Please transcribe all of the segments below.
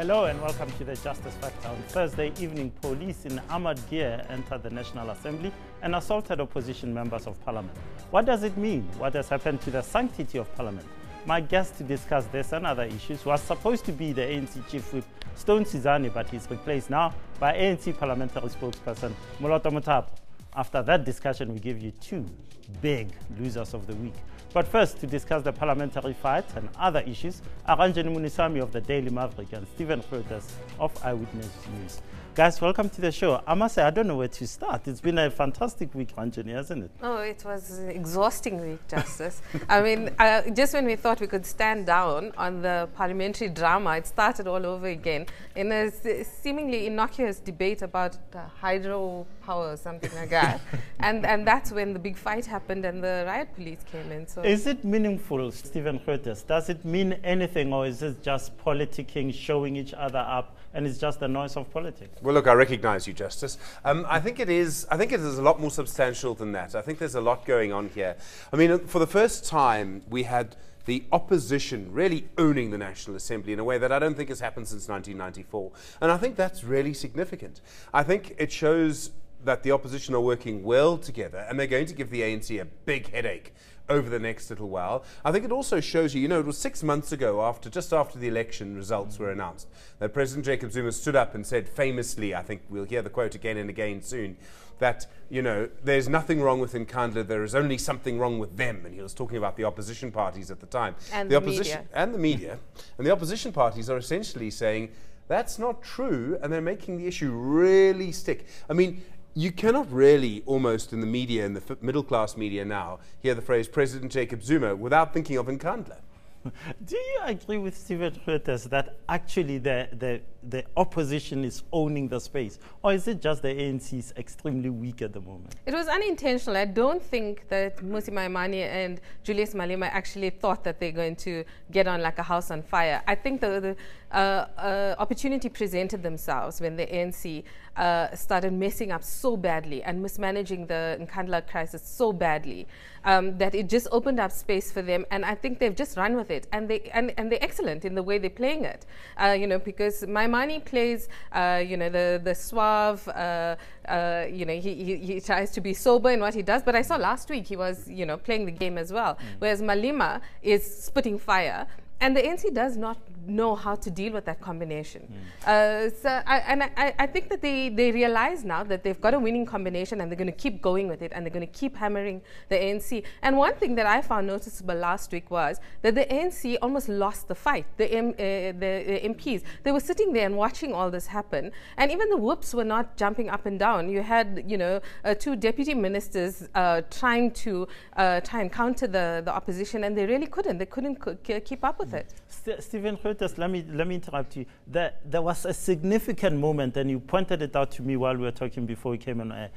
Hello and welcome to the Justice Factor. On Thursday evening, police in armored gear entered the National Assembly and assaulted opposition members of Parliament. What does it mean? What has happened to the sanctity of Parliament? My guest to discuss this and other issues was supposed to be the ANC Chief Whip, Sizani, but he's replaced now by ANC parliamentary spokesperson, Malala. After that discussion, we give you two big losers of the week. But first, to discuss the parliamentary fight and other issues, are Ranjeni Munusamy of the Daily Maverick and Grootes of Eyewitness News. Guys, welcome to the show. I must say, I don't know where to start. It's been a fantastic week, Ranjeni, hasn't it? Oh, it was an exhausting week, Justice. I mean, just when we thought we could stand down on the parliamentary drama, it started all over again in a seemingly innocuous debate about hydropower or something like that. and that's when the big fight happened and the riot police came in. So, is it meaningful, Grootes? Does it mean anything, or is it just politicking, showing each other up, and it's just the noise of politics? Well, look, I recognize you, Justice. I think it is a lot more substantial than that. I think there's a lot going on here. I mean, for the first time, we had the opposition really owning the National Assembly in a way that I don't think has happened since 1994. And I think that's really significant. I think it shows that the opposition are working well together, and they're going to give the ANC a big headache over the next little while. I think it also shows you, it was 6 months ago, just after the election results were announced, that President Jacob Zuma stood up and said famously, I think we'll hear the quote again and again soon, that, there's nothing wrong with Nkandla, there is only something wrong with them. And he was talking about the opposition parties at the time. And the opposition and the media. And the opposition parties are essentially saying, that's not true, and they're making the issue really stick. I mean, you cannot really, almost in the media, in the middle-class media now, hear the phrase President Jacob Zuma without thinking of Nkandla. Do you agree with Grootes that actually the opposition is owning the space? Or is it just the ANC is extremely weak at the moment? It was unintentional. I don't think that Mmusi Maimane and Julius Malema actually thought that they're going to get on like a house on fire. I think the opportunity presented themselves when the ANC started messing up so badly and mismanaging the Nkandla crisis so badly that it just opened up space for them, and I think they've just run with it, and they're excellent in the way they're playing it. Because Maimane plays, the suave. He tries to be sober in what he does, but I saw last week he was, playing the game as well. Whereas Malema is spitting fire. And the ANC does not know how to deal with that combination. I think that they realize now that they've got a winning combination, and they're going to keep going with it, and they're going to keep hammering the ANC. And one thing that I found noticeable last week was that the ANC almost lost the fight. The MPs, they were sitting there and watching all this happen, and even the whoops were not jumping up and down. You had, two deputy ministers trying and counter the opposition, and they really couldn't. They couldn't keep up with it. Grootes, let me interrupt you. There was a significant moment, and you pointed it out to me while we were talking before we came on air.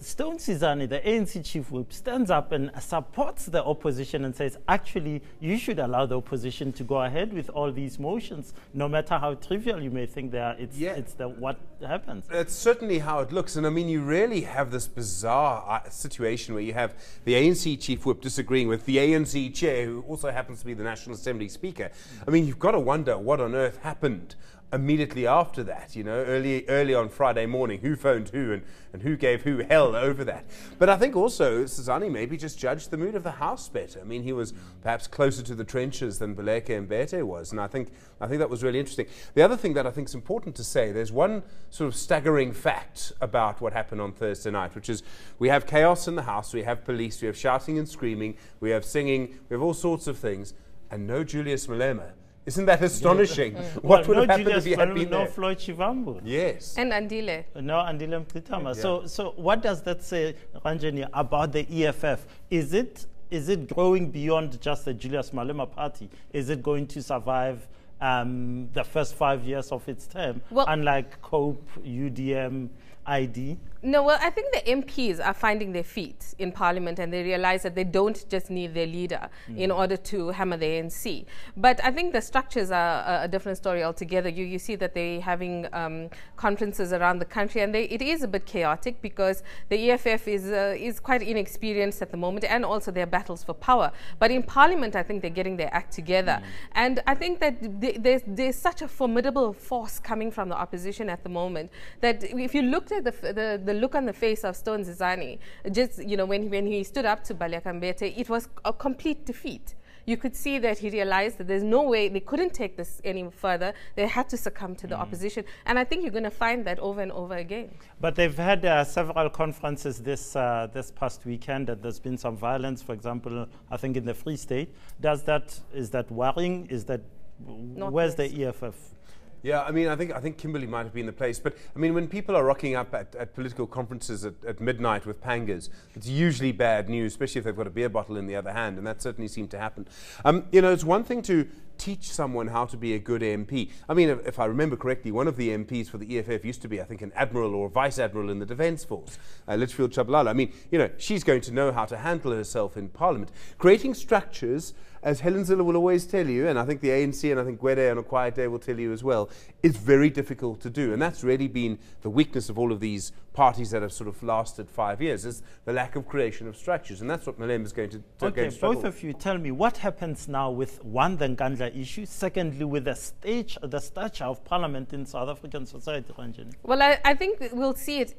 Sizani, the ANC Chief Whip, stands up and supports the opposition and says, actually, you should allow the opposition to go ahead with all these motions, no matter how trivial you may think they are. It's what happens. That's certainly how it looks. And I mean, you really have this bizarre situation where you have the ANC Chief Whip disagreeing with the ANC Chair, who also happens to be the National Assembly Speaker. I mean, you've got to wonder what on earth happened immediately after that, early on Friday morning, who phoned who and who gave who hell over that. But I think also Sizani maybe just judged the mood of the House better. I mean, he was perhaps closer to the trenches than Baleka and Mbete was, and I think that was really interesting. The other thing that I think is important to say, there's one sort of staggering fact about what happened on Thursday night, which is we have chaos in the House, we have police, we have shouting and screaming, we have singing, we have all sorts of things, and no Julius Malema. Isn't that astonishing? What would have happened if he had been there? No Floyd Shivambu. Yes. And Andile. No, Andile Mtritama. Yeah. So what does that say, Ranjeni, about the EFF? Is it growing beyond just the Julius Malema party? Is it going to survive the first 5 years of its term, unlike COPE, UDM, ID? No, well, I think the MPs are finding their feet in Parliament, and they realize that they don't just need their leader in order to hammer the ANC. But I think the structures are a different story altogether. You see that they're having conferences around the country, and it is a bit chaotic because the EFF is quite inexperienced at the moment, and also their battles for power. But in Parliament, I think they're getting their act together. And I think that there's such a formidable force coming from the opposition at the moment that if you looked at the look on the face of Stone Sizani, just when he stood up to Baleka Mbete, it was a complete defeat. You could see that he realized that there's no way they couldn't take this any further. They had to succumb to the opposition. And I think you're going to find that over and over again. But they've had several conferences this past weekend, and there's been some violence, for example, I think in the Free State. Is that worrying? Where's the EFF? Yeah, I mean, I think Kimberley might have been the place. But, I mean, when people are rocking up at political conferences at midnight with pangas, it's usually bad news, especially if they've got a beer bottle in the other hand, and that certainly seemed to happen. It's one thing to teach someone how to be a good MP. I mean, if I remember correctly, one of the MPs for the EFF used to be, I think, an admiral or a vice admiral in the Defence Force, Litchfield Chabalala. I mean, she's going to know how to handle herself in Parliament. Creating structures, as Helen Zille will always tell you, and I think the ANC and I think Gwede on a quiet day will tell you as well, is very difficult to do. And that's really been the weakness of all of these parties that have sort of lasted 5 years, is the lack of creation of structures. And that's what Malema is going to Okay, struggle both of you, tell me, what happens now with, one, the Nkandla issue, secondly, with the stature of Parliament in South African society, Ranjeni? Well, I think we'll see it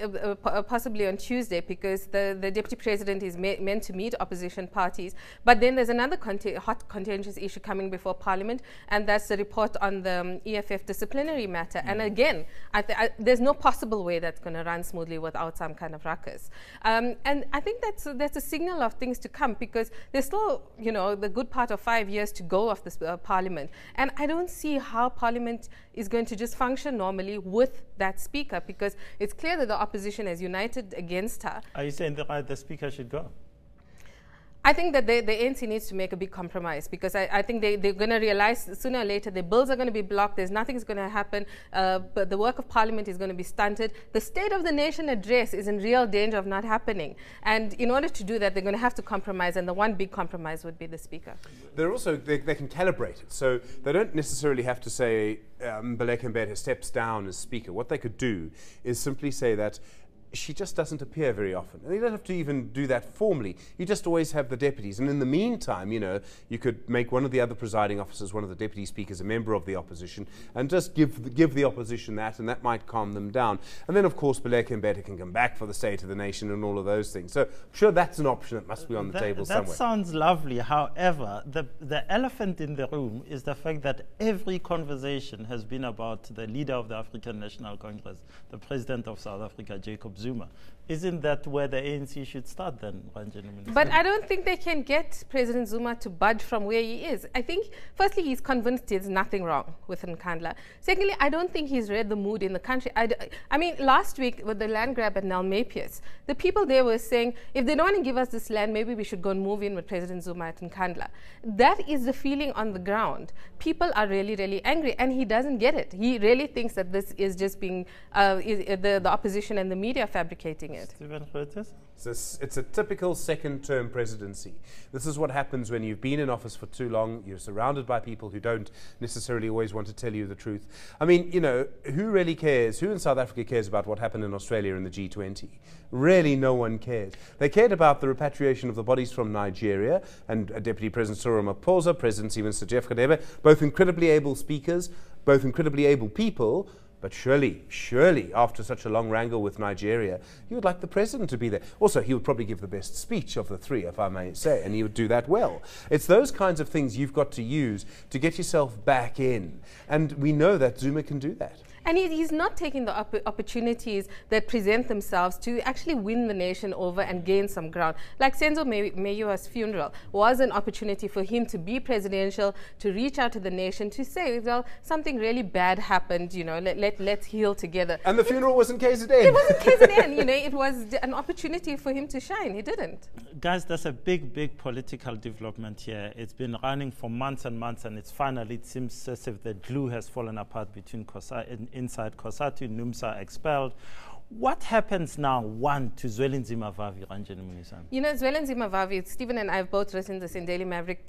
possibly on Tuesday, because the Deputy President is meant to meet opposition parties. But then there's another hot contentious issue coming before Parliament, and that's the report on the EFF disciplinary matter. And again, there's no possible way that's going to run smoothly without some kind of ruckus. And I think that's a signal of things to come, because there's still, the good part of 5 years to go of this Parliament. And I don't see how Parliament is going to just function normally with that speaker, because it's clear that the opposition is united against her. Are you saying the speaker should go? I think that the ANC needs to make a big compromise, because I think they're going to realize sooner or later the bills are going to be blocked, nothing's going to happen, but the work of Parliament is going to be stunted. The State of the Nation address is in real danger of not happening. And in order to do that, they're going to have to compromise, and the one big compromise would be the Speaker. They're also, they can calibrate it. So they don't necessarily have to say Baleka Mbete steps down as Speaker. What they could do is simply say that she just doesn't appear very often. And you don't have to even do that formally. You just always have the deputies. And in the meantime, you could make one of the other presiding officers, one of the deputy speakers, a member of the opposition, and just give the opposition that, and that might calm them down. And then, of course, Baleka Mbete can come back for the State of the Nation and all of those things. So I'm sure that's an option that must be on the table somewhere. That sounds lovely. However, the elephant in the room is the fact that every conversation has been about the leader of the African National Congress, the President of South Africa, Jacob Zuma. Isn't that where the ANC should start then, Ranjeni? But I don't think they can get President Zuma to budge from where he is. I think, firstly, he's convinced there's nothing wrong with Nkandla. Secondly, I don't think he's read the mood in the country. I mean, last week with the land grab at Nalmepius, the people there were saying, if they don't want to give us this land, maybe we should go and move in with President Zuma at Nkandla. That is the feeling on the ground. People are really, really angry, and he doesn't get it. He really thinks that this is just being the opposition and the media fabricating it. Stephen Grootes? It's a typical second-term presidency. This is what happens when you've been in office for too long. You're surrounded by people who don't necessarily always want to tell you the truth. I mean, who really cares? Who in South Africa cares about what happened in Australia in the G20? Really, no one cares. They cared about the repatriation of the bodies from Nigeria, and Deputy President Cyril Ramaphosa, President Stephen Jeff Kadebe, both incredibly able speakers, both incredibly able people. But surely, after such a long wrangle with Nigeria, you would like the president to be there. Also, he would probably give the best speech of the three, if I may say, and he would do that well. It's those kinds of things you've got to use to get yourself back in. And we know that Zuma can do that. And he's not taking the opportunities that present themselves to actually win the nation over and gain some ground. Like Senzo Mayua's funeral was an opportunity for him to be presidential, to reach out to the nation, to say, well, something really bad happened, let's heal together. And the funeral was in KZN. It wasn't KZN, it was an opportunity for him to shine. He didn't. Guys, there's a big political development here. It's been running for months and months, and it seems as if the glue has fallen apart between inside COSATU, NUMSA expelled. What happens now, one, to Zwelinzima Vavi, Ranjeni Munusamy? Zwelinzima Vavi, Stephen and I have both written this in Daily Maverick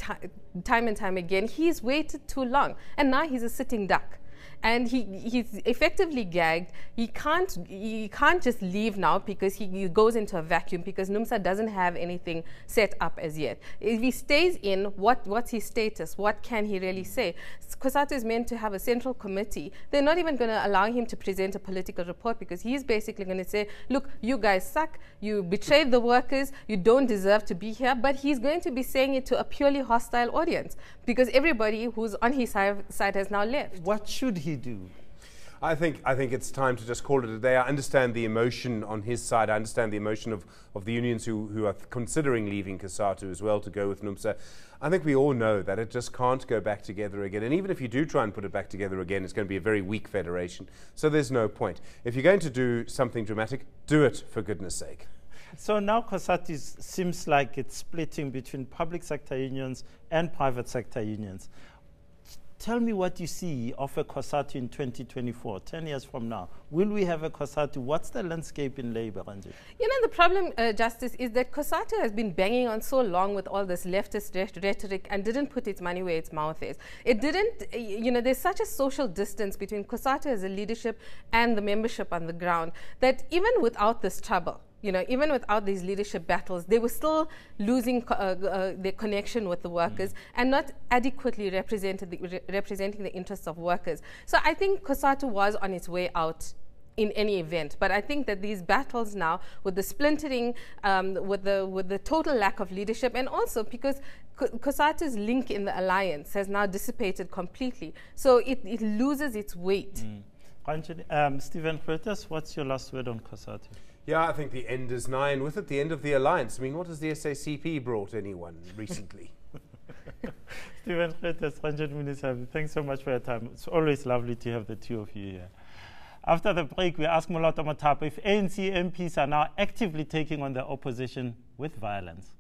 time and time again. He's waited too long, and now he's a sitting duck. and he's effectively gagged. He can't just leave now because he goes into a vacuum because NUMSA doesn't have anything set up as yet. If he stays in, what's his status? What can he really say? COSATU is meant to have a central committee. They're not even going to allow him to present a political report because he's basically going to say, look, you guys suck, you betrayed the workers, you don't deserve to be here, but he's going to be saying it to a purely hostile audience because everybody who's on his side has now left. What should he do? I think it's time to just call it a day. I understand the emotion on his side. I understand the emotion of the unions who are considering leaving COSATU as well to go with NUMSA. I think we all know that it just can't go back together again. And even if you do try and put it back together again, it's going to be a very weak federation. So there's no point. If you're going to do something dramatic, do it for goodness sake. So now COSATU seems like it's splitting between public sector unions and private sector unions. Tell me what you see of a COSATU in 2024, 10 years from now. Will we have a COSATU? What's the landscape in labor, Ranjeni? You know, the problem, Justice, is that COSATU has been banging on so long with all this leftist rhetoric and didn't put its money where its mouth is. It didn't, you know, there's such a social distance between COSATU as a leadership and the membership on the ground that even without this trouble, you know, even without these leadership battles, they were still losing their connection with the workers and not adequately representing the interests of workers. So I think COSATU was on its way out in any event. But I think that these battles now, with the splintering, with the total lack of leadership, and also because COSATU's link in the alliance has now dissipated completely, so it loses its weight. Stephen Grootes, what's your last word on COSATU? Yeah, I think the end is nigh, and with it the end of the alliance. I mean, what has the SACP brought anyone recently? Stephen Grootes, Ranjeni, Munusamy, thanks so much for your time. It's always lovely to have the two of you here. After the break, we ask Malala if ANC MPs are now actively taking on the opposition with violence.